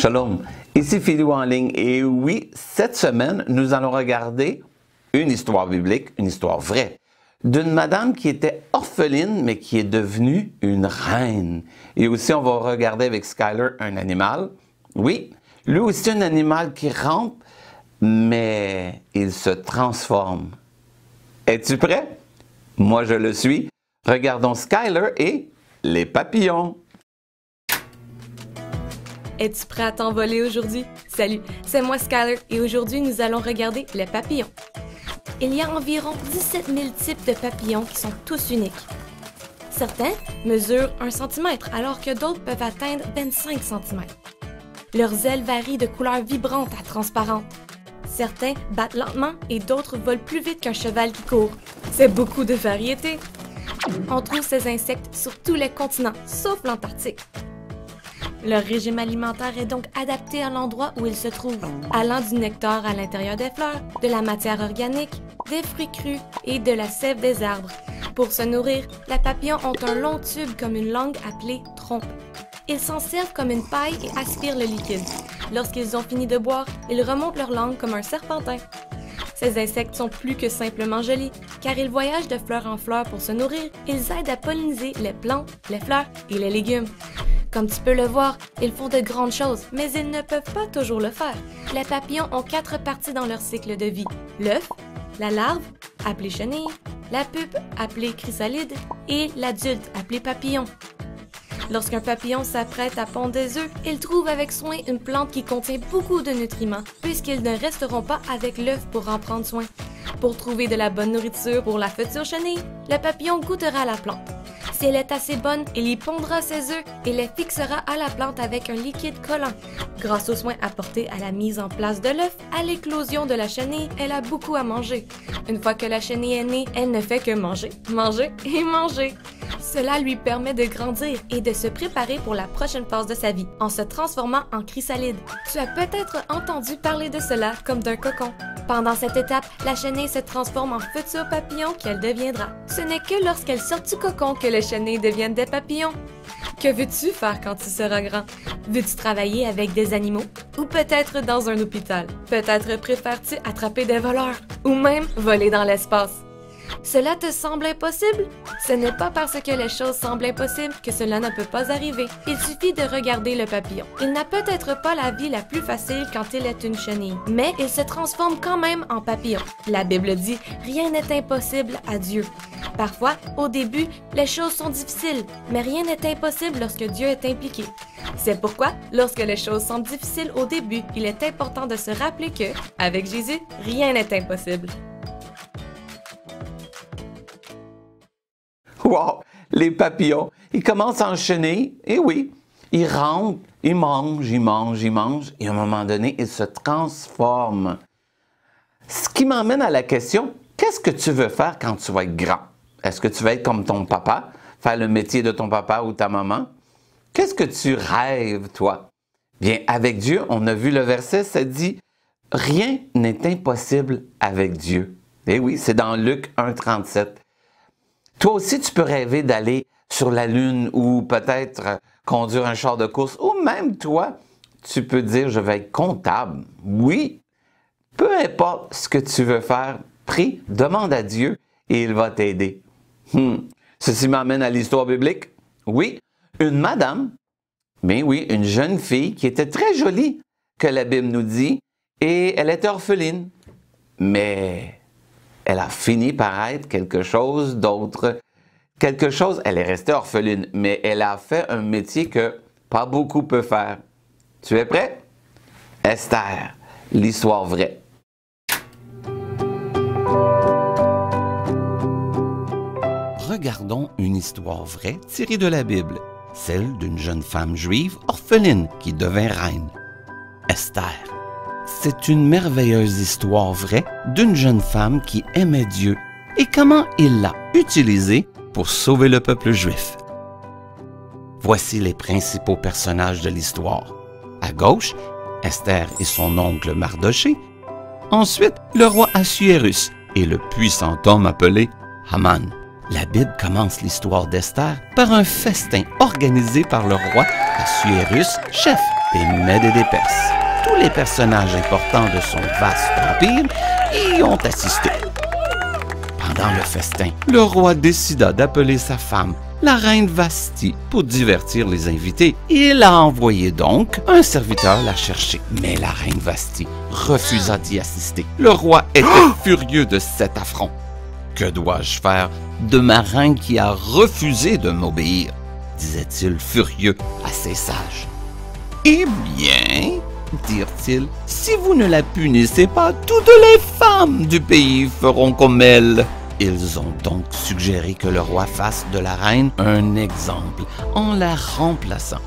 Shalom, ici Philou en ligne et oui, cette semaine, nous allons regarder une histoire biblique, une histoire vraie, d'une madame qui était orpheline mais qui est devenue une reine. Et aussi, on va regarder avec Skyler un animal. Oui, lui aussi un animal qui rampe, mais il se transforme. Es-tu prêt? Moi, je le suis. Regardons Skyler et les papillons. Es-tu prêt à t'envoler aujourd'hui? Salut, c'est moi Skyler et aujourd'hui nous allons regarder les papillons. Il y a environ 17 000 types de papillons qui sont tous uniques. Certains mesurent 1 cm alors que d'autres peuvent atteindre 25 cm. Leurs ailes varient de couleurs vibrantes à transparentes. Certains battent lentement et d'autres volent plus vite qu'un cheval qui court. C'est beaucoup de variété. On trouve ces insectes sur tous les continents, sauf l'Antarctique. Leur régime alimentaire est donc adapté à l'endroit où ils se trouvent, allant du nectar à l'intérieur des fleurs, de la matière organique, des fruits crus et de la sève des arbres. Pour se nourrir, les papillons ont un long tube comme une langue appelée trompe. Ils s'en servent comme une paille et aspirent le liquide. Lorsqu'ils ont fini de boire, ils remontent leur langue comme un serpentin. Ces insectes sont plus que simplement jolis, car ils voyagent de fleur en fleur pour se nourrir. Ils aident à polliniser les plantes, les fleurs et les légumes. Comme tu peux le voir, ils font de grandes choses, mais ils ne peuvent pas toujours le faire. Les papillons ont 4 parties dans leur cycle de vie. L'œuf, la larve, appelée chenille, la pupe, appelée chrysalide, et l'adulte, appelé papillon. Lorsqu'un papillon s'apprête à pondre des œufs, il trouve avec soin une plante qui contient beaucoup de nutriments, puisqu'ils ne resteront pas avec l'œuf pour en prendre soin. Pour trouver de la bonne nourriture pour la future chenille, le papillon goûtera la plante. Si elle est assez bonne, il y pondra ses œufs et les fixera à la plante avec un liquide collant. Grâce aux soins apportés à la mise en place de l'œuf, à l'éclosion de la chenille, elle a beaucoup à manger. Une fois que la chenille est née, elle ne fait que manger, manger et manger. Cela lui permet de grandir et de se préparer pour la prochaine phase de sa vie, en se transformant en chrysalide. Tu as peut-être entendu parler de cela comme d'un cocon. Pendant cette étape, la chenille se transforme en futur papillon qu'elle deviendra. Ce n'est que lorsqu'elle sort du cocon que les chenilles deviennent des papillons. Que veux-tu faire quand tu seras grand? Veux-tu travailler avec des animaux? Ou peut-être dans un hôpital? Peut-être préfères-tu attraper des voleurs? Ou même voler dans l'espace? Cela te semble impossible? Ce n'est pas parce que les choses semblent impossibles que cela ne peut pas arriver. Il suffit de regarder le papillon. Il n'a peut-être pas la vie la plus facile quand il est une chenille, mais il se transforme quand même en papillon. La Bible dit « Rien n'est impossible à Dieu ». Parfois, au début, les choses sont difficiles, mais rien n'est impossible lorsque Dieu est impliqué. C'est pourquoi, lorsque les choses semblent difficiles au début, il est important de se rappeler que, avec Jésus, rien n'est impossible. Wow! Les papillons, ils commencent à enchaîner, et oui, ils rampent, ils mangent, et à un moment donné, ils se transforment. Ce qui m'emmène à la question, qu'est-ce que tu veux faire quand tu vas être grand? Est-ce que tu vas être comme ton papa, faire le métier de ton papa ou ta maman? Qu'est-ce que tu rêves, toi? Bien, avec Dieu, on a vu le verset, ça dit « Rien n'est impossible avec Dieu ». Et oui, c'est dans Luc 1,37. Toi aussi, tu peux rêver d'aller sur la Lune ou peut-être conduire un char de course. Ou même toi, tu peux dire « Je vais être comptable ». Oui, peu importe ce que tu veux faire, prie, demande à Dieu et il va t'aider. Ceci m'amène à l'histoire biblique. Oui, une madame, mais oui, une jeune fille qui était très jolie, que la Bible nous dit, et elle était orpheline. Mais elle a fini par être quelque chose d'autre. Quelque chose, elle est restée orpheline, mais elle a fait un métier que pas beaucoup peuvent faire. Tu es prêt? Esther, l'histoire vraie. Regardons une histoire vraie tirée de la Bible, celle d'une jeune femme juive orpheline qui devint reine. Esther. C'est une merveilleuse histoire vraie d'une jeune femme qui aimait Dieu et comment il l'a utilisée pour sauver le peuple juif. Voici les principaux personnages de l'histoire. À gauche, Esther et son oncle Mardoché. Ensuite, le roi Assuérus et le puissant homme appelé Haman. La Bible commence l'histoire d'Esther par un festin organisé par le roi Assuérus, chef. des Mèdes et des Perses. Tous les personnages importants de son vaste empire y ont assisté. Pendant le festin, le roi décida d'appeler sa femme, la reine Vashti, pour divertir les invités. Il a envoyé donc un serviteur la chercher. Mais la reine Vashti refusa d'y assister. Le roi était furieux de cet affront. « Que dois-je faire de ma reine qui a refusé de m'obéir ?» disait-il furieux à ses sages. « Eh bien, dirent-ils, si vous ne la punissez pas, toutes les femmes du pays feront comme elle. » Ils ont donc suggéré que le roi fasse de la reine un exemple en la remplaçant.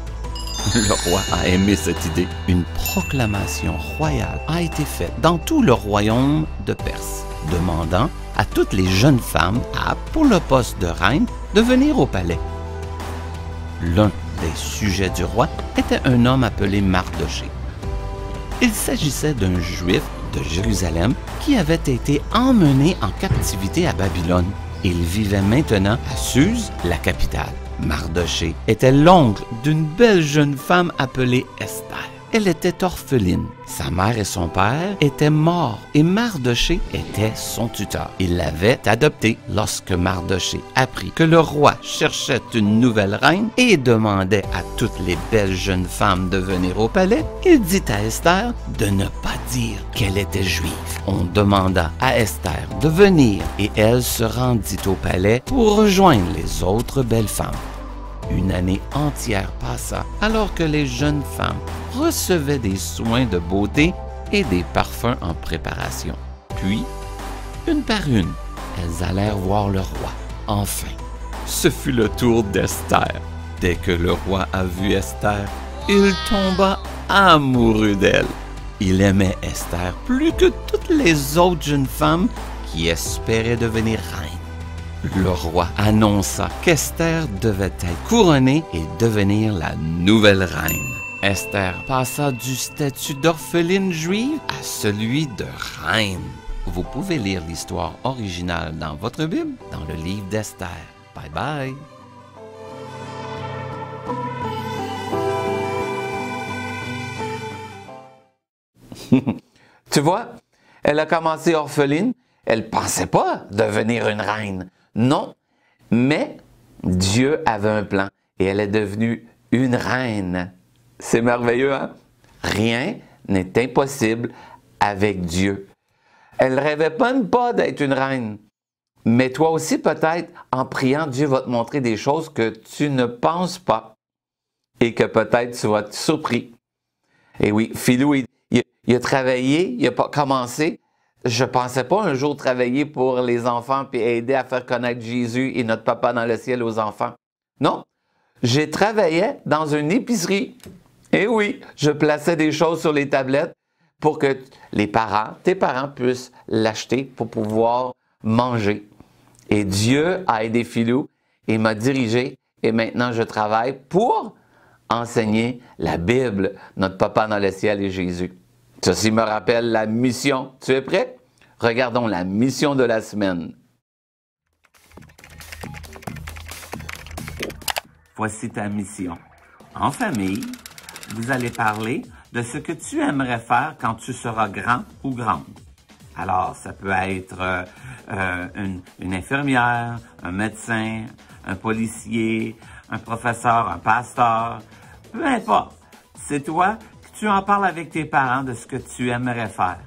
Le roi a aimé cette idée. Une proclamation royale a été faite dans tout le royaume de Perse, demandant à toutes les jeunes femmes aptes pour le poste de reine de venir au palais. L'un des sujets du roi était un homme appelé Mardochée. Il s'agissait d'un juif de Jérusalem qui avait été emmené en captivité à Babylone. Il vivait maintenant à Suse, la capitale. Mardochée était l'oncle d'une belle jeune femme appelée Esther. Elle était orpheline. Sa mère et son père étaient morts et Mardochée était son tuteur. Il l'avait adoptée. Lorsque Mardochée apprit que le roi cherchait une nouvelle reine et demandait à toutes les belles jeunes femmes de venir au palais, il dit à Esther de ne pas dire qu'elle était juive. On demanda à Esther de venir et elle se rendit au palais pour rejoindre les autres belles femmes. Une année entière passa alors que les jeunes femmes recevaient des soins de beauté et des parfums en préparation. Puis, une par une, elles allèrent voir le roi. Enfin, ce fut le tour d'Esther. Dès que le roi a vu Esther, il tomba amoureux d'elle. Il aimait Esther plus que toutes les autres jeunes femmes qui espéraient devenir reines. Le roi annonça qu'Esther devait être couronnée et devenir la nouvelle reine. Esther passa du statut d'orpheline juive à celui de reine. Vous pouvez lire l'histoire originale dans votre Bible, dans le livre d'Esther. Bye bye! Tu vois, elle a commencé orpheline, elle ne pensait pas devenir une reine. Non, mais Dieu avait un plan et elle est devenue une reine. C'est merveilleux, hein? Rien n'est impossible avec Dieu. Elle ne rêvait même pas d'être une reine. Mais toi aussi, peut-être, en priant, Dieu va te montrer des choses que tu ne penses pas et que peut-être tu vas être surpris. Et oui, Philou, il a travaillé, il n'a pas commencé. Je ne pensais pas un jour travailler pour les enfants puis aider à faire connaître Jésus et notre Papa dans le ciel aux enfants. Non, j'ai travaillé dans une épicerie. Et oui, je plaçais des choses sur les tablettes pour que les parents, tes parents, puissent l'acheter pour pouvoir manger. Et Dieu a aidé Philou et m'a dirigé. Et maintenant, je travaille pour enseigner la Bible, notre Papa dans le ciel et Jésus. Ceci me rappelle la mission. Tu es prêt? Regardons la mission de la semaine. Voici ta mission. En famille, vous allez parler de ce que tu aimerais faire quand tu seras grand ou grande. Alors, ça peut être une infirmière, un médecin, un policier, un professeur, un pasteur, peu importe. C'est toi que tu en parles avec tes parents de ce que tu aimerais faire.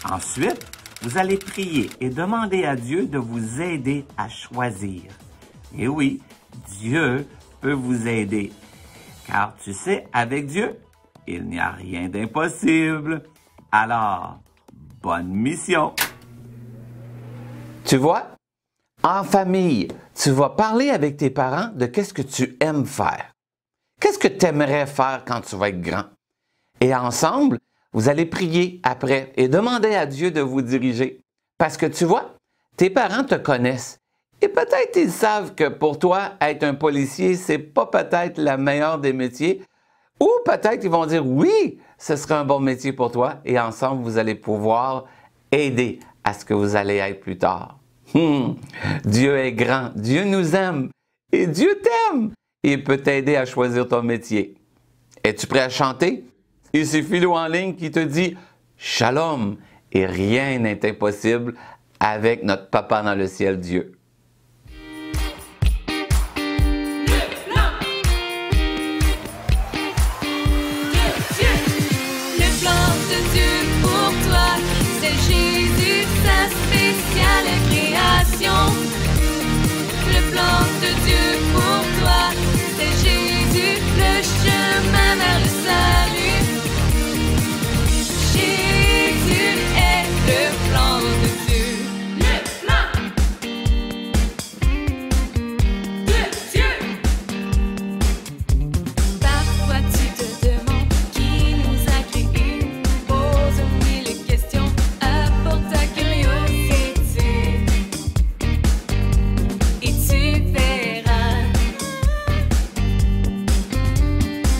Ensuite, vous allez prier et demander à Dieu de vous aider à choisir. Et oui, Dieu peut vous aider. Car tu sais, avec Dieu, il n'y a rien d'impossible. Alors, bonne mission! Tu vois, en famille, tu vas parler avec tes parents de qu'est-ce que tu aimes faire. Qu'est-ce que tu aimerais faire quand tu vas être grand? Et ensemble, vous allez prier après et demander à Dieu de vous diriger. Parce que tu vois, tes parents te connaissent. Et peut-être ils savent que pour toi, être un policier, c'est pas peut-être la meilleure des métiers. Ou peut-être ils vont dire oui, ce serait un bon métier pour toi. Et ensemble, vous allez pouvoir aider à ce que vous allez être plus tard. Dieu est grand, Dieu nous aime et Dieu t'aime. Il peut t'aider à choisir ton métier. Es-tu prêt à chanter? Et c'est Philo en ligne qui te dit Shalom, et rien n'est impossible avec notre Papa dans le ciel, Dieu. Jésus, sa spéciale création. Le plan de Dieu pour toi, c'est Jésus, le chemin vers le salut. Jésus est le plan de Dieu. Le plan de Dieu. Parfois tu te demandes qui nous a créés. Pose mille questions. Ta curiosité et tu verras.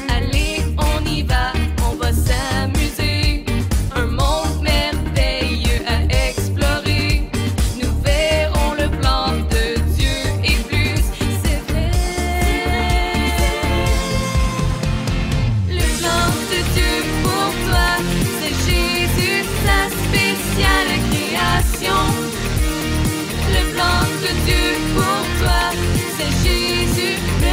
Allez, on y va s'amuser. Un monde merveilleux à explorer. Nous verrons le plan de Dieu et plus, c'est vrai. Le plan de Dieu pour toi, c'est Jésus, sa spéciale création. Le plan de Dieu pour toi, c'est Jésus, le